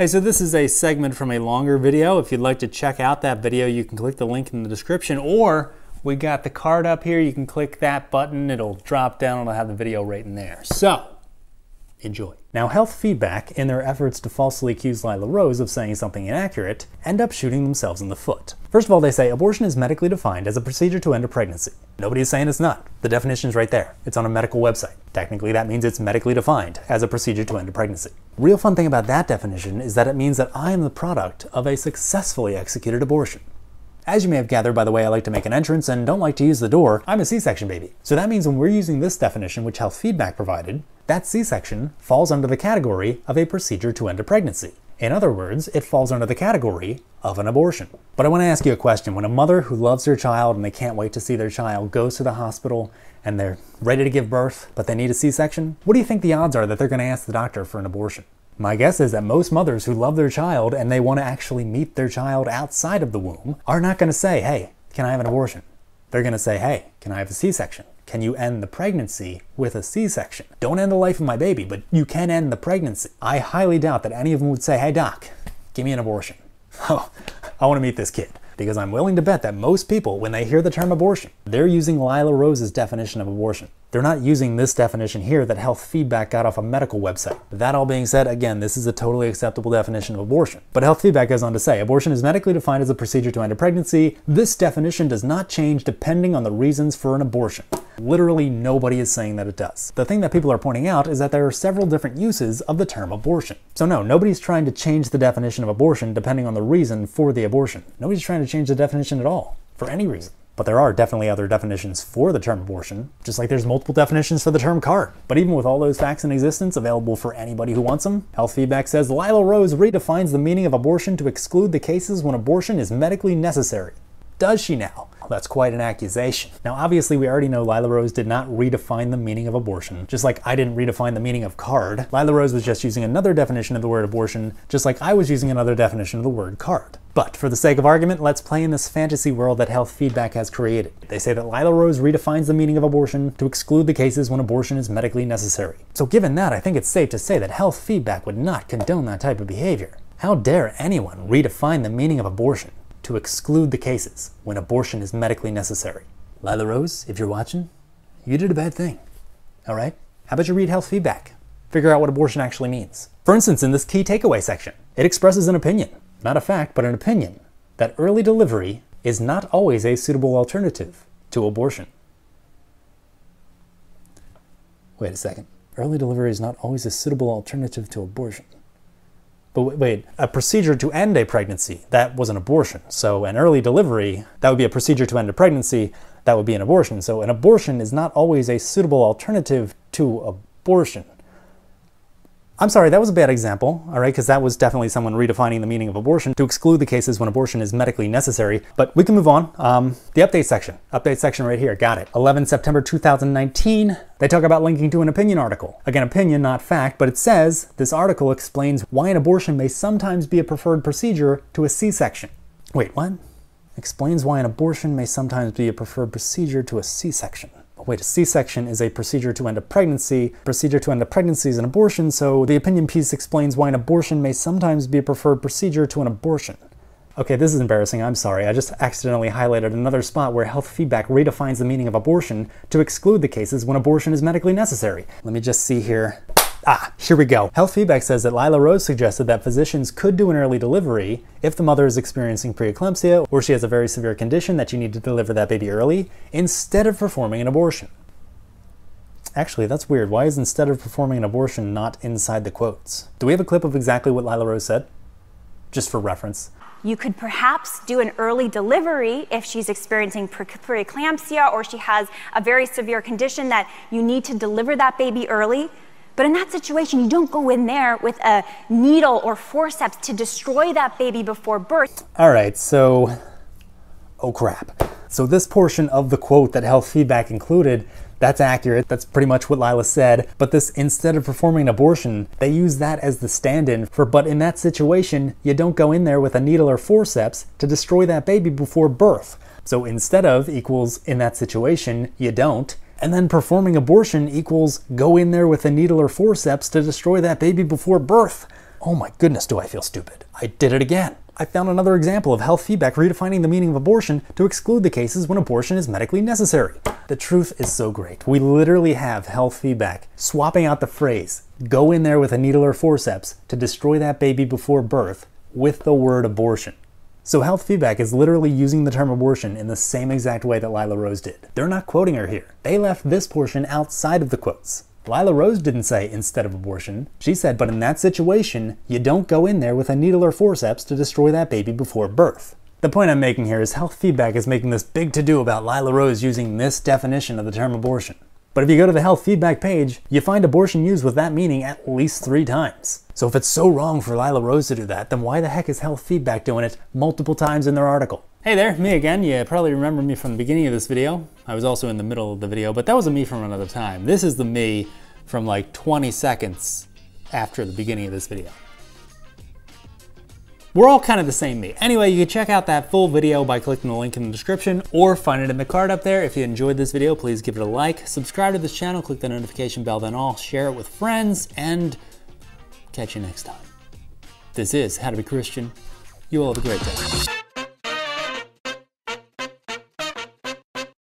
Hey, so this is a segment from a longer video. If you'd like to check out that video, you can click the link in the description, or we got the card up here. You can click that button. It'll drop down. It'll have the video right in there. So, enjoy. Now, Health Feedback, in their efforts to falsely accuse Lila Rose of saying something inaccurate, end up shooting themselves in the foot. First of all, they say abortion is medically defined as a procedure to end a pregnancy. Nobody is saying it's not. The definition's right there. It's on a medical website. Technically, that means it's medically defined as a procedure to end a pregnancy. Real fun thing about that definition is that it means that I am the product of a successfully executed abortion. As you may have gathered by the way I like to make an entrance and don't like to use the door, I'm a C-section baby. So that means when we're using this definition, which Health Feedback provided, that C-section falls under the category of a procedure to end a pregnancy. In other words, it falls under the category of an abortion. But I want to ask you a question. When a mother who loves their child and they can't wait to see their child goes to the hospital and they're ready to give birth, but they need a C-section, what do you think the odds are that they're going to ask the doctor for an abortion? My guess is that most mothers who love their child and they want to actually meet their child outside of the womb are not going to say, hey, can I have an abortion? They're going to say, hey, can I have a C-section? Can you end the pregnancy with a C-section? Don't end the life of my baby, but you can end the pregnancy. I highly doubt that any of them would say, hey doc, give me an abortion. Oh, I want to meet this kid. Because I'm willing to bet that most people, when they hear the term abortion, they're using Lila Rose's definition of abortion. They're not using this definition here that Health Feedback got off a medical website. That all being said, again, this is a totally acceptable definition of abortion. But Health Feedback goes on to say, abortion is medically defined as a procedure to end a pregnancy. This definition does not change depending on the reasons for an abortion. Literally nobody is saying that it does. The thing that people are pointing out is that there are several different uses of the term abortion. So no, nobody's trying to change the definition of abortion depending on the reason for the abortion. Nobody's trying to change the definition at all, for any reason. But there are definitely other definitions for the term abortion, just like there's multiple definitions for the term card. But even with all those facts in existence, available for anybody who wants them, Health Feedback says Lila Rose redefines the meaning of abortion to exclude the cases when abortion is medically necessary. Does she now? That's quite an accusation. Now obviously we already know Lila Rose did not redefine the meaning of abortion, just like I didn't redefine the meaning of card. Lila Rose was just using another definition of the word abortion, just like I was using another definition of the word card. But for the sake of argument, let's play in this fantasy world that Health Feedback has created. They say that Lila Rose redefines the meaning of abortion to exclude the cases when abortion is medically necessary. So given that, I think it's safe to say that Health Feedback would not condone that type of behavior. How dare anyone redefine the meaning of abortion to exclude the cases when abortion is medically necessary? Lila Rose, if you're watching, you did a bad thing. All right? How about you read Health Feedback? Figure out what abortion actually means. For instance, in this key takeaway section, it expresses an opinion, not a fact, but an opinion, that early delivery is not always a suitable alternative to abortion. Wait a second. Early delivery is not always a suitable alternative to abortion. But wait, a procedure to end a pregnancy, that was an abortion. So an early delivery, that would be a procedure to end a pregnancy, that would be an abortion. So an abortion is not always a suitable alternative to abortion. I'm sorry, that was a bad example, all right, because that was definitely someone redefining the meaning of abortion to exclude the cases when abortion is medically necessary. But we can move on. The update section right here, got it. 11 September 2019, they talk about linking to an opinion article. Again, opinion, not fact, but it says, this article explains why an abortion may sometimes be a preferred procedure to a C-section. Wait, what? Explains why an abortion may sometimes be a preferred procedure to a C-section. Wait, a C-section is a procedure to end a pregnancy. Procedure to end a pregnancy is an abortion, so the opinion piece explains why an abortion may sometimes be a preferred procedure to an abortion. Okay, this is embarrassing, I'm sorry. I just accidentally highlighted another spot where Health Feedback redefines the meaning of abortion to exclude the cases when abortion is medically necessary. Let me just see here. Here we go. Health Feedback says that Lila Rose suggested that physicians could do an early delivery if the mother is experiencing preeclampsia or she has a very severe condition that you need to deliver that baby early instead of performing an abortion. Actually, that's weird. Why is instead of performing an abortion not inside the quotes? Do we have a clip of exactly what Lila Rose said? Just for reference. You could perhaps do an early delivery if she's experiencing preeclampsia or she has a very severe condition that you need to deliver that baby early. But in that situation, you don't go in there with a needle or forceps to destroy that baby before birth. All right, so, oh crap. So this portion of the quote that Health Feedback included, that's accurate. That's pretty much what Lila said. But this, instead of performing an abortion, they use that as the stand-in for, but in that situation, you don't go in there with a needle or forceps to destroy that baby before birth. So instead of equals in that situation, you don't. And then performing abortion equals go in there with a needle or forceps to destroy that baby before birth. Oh my goodness, do I feel stupid. I did it again. I found another example of health feedback redefining the meaning of abortion to exclude the cases when abortion is medically necessary. The truth is so great. We literally have health feedback swapping out the phrase, go in there with a needle or forceps to destroy that baby before birth, with the word abortion. So health feedback is literally using the term abortion in the same exact way that Lila Rose did. They're not quoting her here. They left this portion outside of the quotes. Lila Rose didn't say instead of abortion. She said, but in that situation, you don't go in there with a needle or forceps to destroy that baby before birth. The point I'm making here is health feedback is making this big to-do about Lila Rose using this definition of the term abortion. But if you go to the health feedback page, you find abortion used with that meaning at least 3 times. So if it's so wrong for Lila Rose to do that, then why the heck is health feedback doing it multiple times in their article? Hey there, me again. You probably remember me from the beginning of this video. I was also in the middle of the video, but that was a me from another time. This is the me from like 20 seconds after the beginning of this video. We're all kind of the same me. Anyway, you can check out that full video by clicking the link in the description or find it in the card up there. If you enjoyed this video, please give it a like, subscribe to this channel, click the notification bell, then all, share it with friends, and catch you next time. This is How to Be Christian. You all have a great day.